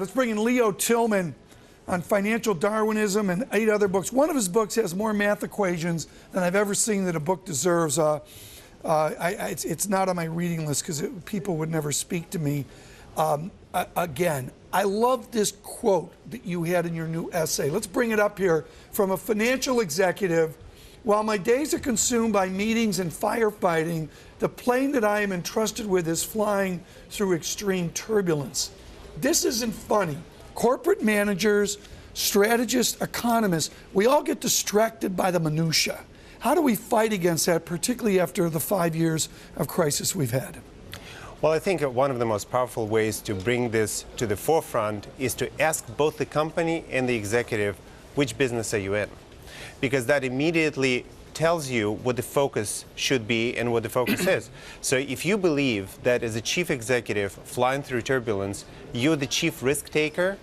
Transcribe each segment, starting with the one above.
Let's bring in Leo Tilman on financial Darwinism and 8 other books. One of his books has more math equations than I've ever seen that a book deserves. It's not on my reading list because people would never speak to me. Again, I love this quote that you had in your new essay. Let's bring it up here from a financial executive. While my days are consumed by meetings and firefighting, the plane that I am entrusted with is flying through extreme turbulence. This isn't funny. Corporate managers, strategists, economists, we all get distracted by the minutia. How do we fight against that, particularly after the 5 years of crisis we've had? Well, I think one of the most powerful ways to bring this to the forefront is to ask both the company and the executive, which business are you in? Because that immediately tells you what the focus should be and what the focus is. So if you believe that as a chief executive flying through turbulence, you're the chief risk taker,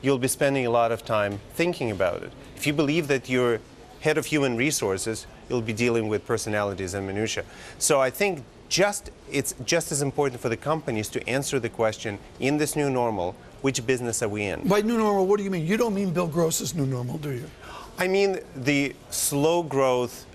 you'll be spending a lot of time thinking about it. If you believe that you're head of human resources, you'll be dealing with personalities and minutiae. So I think it's just as important for the companies to answer the question, in this new normal, which business are we in? By new normal, what do you mean? You don't mean Bill Gross's new normal, do you? I mean the slow growth,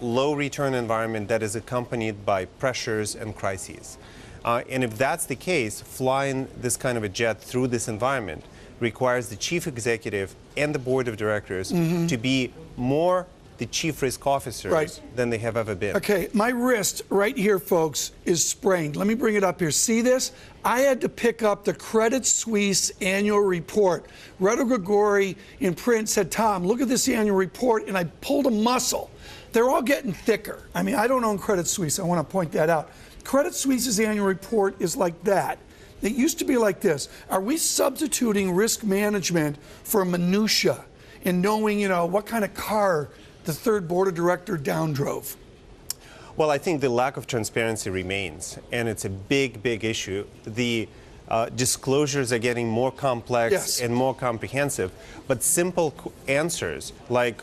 low return environment that is accompanied by pressures and crises. And if that's the case, flying this kind of a jet through this environment requires the chief executive and the board of directors to be more the chief risk officers than they have ever been. Okay, my wrist right here, folks, is sprained. Let me bring it up here. See this? I had to pick up the Credit Suisse annual report. Reto Gregori in print said, Tom, look at this annual report, and I pulled a muscle. They're all getting thicker. I mean, I don't own Credit Suisse. I want to point that out. Credit Suisse's annual report is like that. It used to be like this. Are we substituting risk management for minutia in knowing, what kind of car the third board of director down drove? Well, I think the lack of transparency remains, and it's a big, big issue. The disclosures are getting more complex and more comprehensive, but simple answers like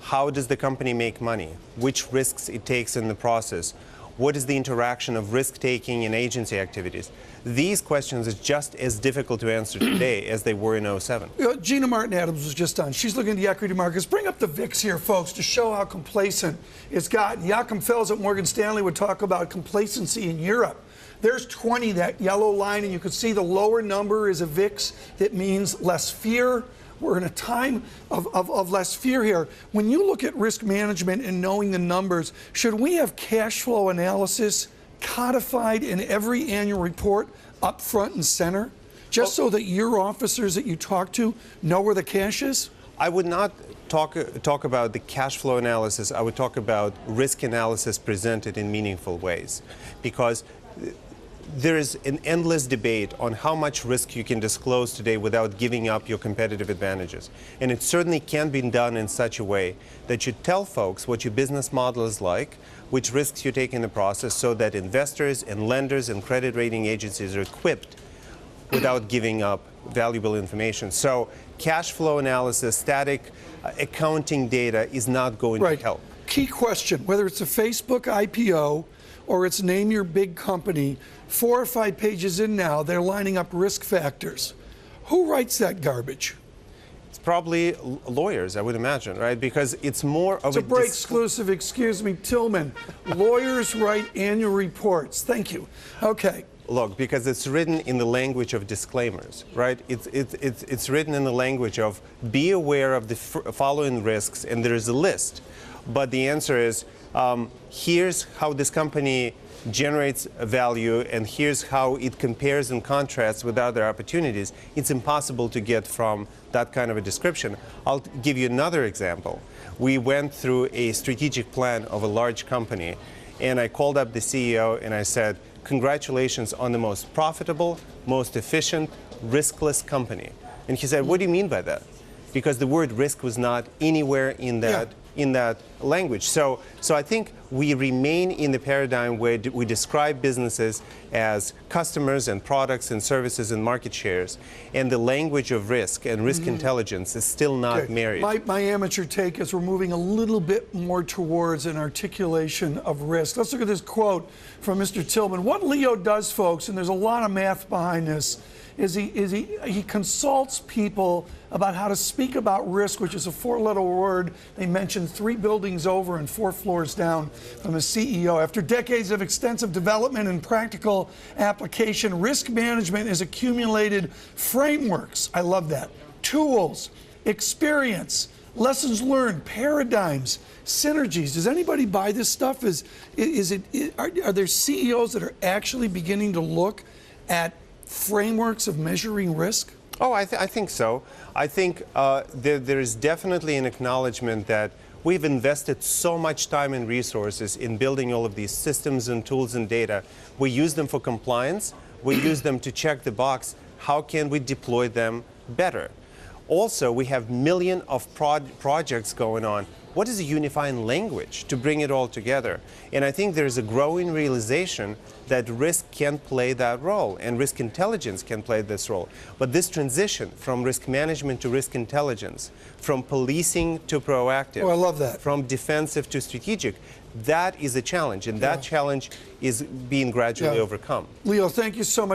how does the company make money, which risks it takes in the process, what is the interaction of risk-taking and agency activities? These questions are just as difficult to answer today as they were in 07. Gina Martin Adams was just on. She's looking at the equity markets. Bring up the VIX here, folks, to show how complacent it's gotten. Joachim Fels at Morgan Stanley would talk about complacency in Europe. There's 20, that yellow line, and you can see the lower number is a VIX that means less fear. We're in a time of less fear here. When you look at risk management and knowing the numbers, should we have cash flow analysis codified in every annual report up front and center, just so that your officers that you talk to know where the cash is? I would not talk about the cash flow analysis. I would talk about risk analysis presented in meaningful ways, because there is an endless debate on how much risk you can disclose today without giving up your competitive advantages. And it certainly can be done in such a way that you tell folks what your business model is like, which risks you take in the process, so that investors and lenders and credit rating agencies are equipped without giving up valuable information. So cash flow analysis, static accounting data is not going to help. Key question, whether it's a Facebook IPO or it's name your big company, 4 or 5 pages in now, they're lining up risk factors. Who writes that garbage? It's probably lawyers, I would imagine, right? Because it's more of a break exclusive, excuse me, Tilman. Lawyers write annual reports. Thank you. Okay. Look, because it's written in the language of disclaimers, right? It's written in the language of be aware of the following risks, and there is a list. But the answer is, here's how this company generates value, and here's how it compares and contrasts with other opportunities. It's impossible to get from that kind of a description. I'll give you another example. We went through a strategic plan of a large company, and I called up the CEO and I said, congratulations on the most profitable, most efficient, riskless company. And he said, what do you mean by that? Because the word risk was not anywhere in that language. So I think we remain in the paradigm where we describe businesses as customers and products and services and market shares, and the language of risk and risk intelligence is still not married. My amateur take is we're moving a little bit more towards an articulation of risk. Let's look at this quote from Mr. Tilman. What Leo does, folks, and there's a lot of math behind this, is he consults people about how to speak about risk, which is a four-letter word they mentioned 3 buildings over and 4 floors down from a CEO. After decades of extensive development and practical application, risk management has accumulated frameworks. I love that. Tools, experience, lessons learned, paradigms, synergies. Does anybody buy this stuff? Are there CEOs that are actually beginning to look at frameworks of measuring risk? Oh, I think so. I think there is definitely an acknowledgement that we've invested so much time and resources in building all of these systems and tools and data. We use them for compliance. We use them to check the box. How can we deploy them better? Also, we have millions of projects going on. What is a unifying language to bring it all together? And I think there's a growing realization that risk can play that role, and risk intelligence can play this role. But this transition from risk management to risk intelligence, from policing to proactive, oh, I love that. From defensive to strategic, that is a challenge, and that challenge is being gradually overcome. Leo, thank you so much.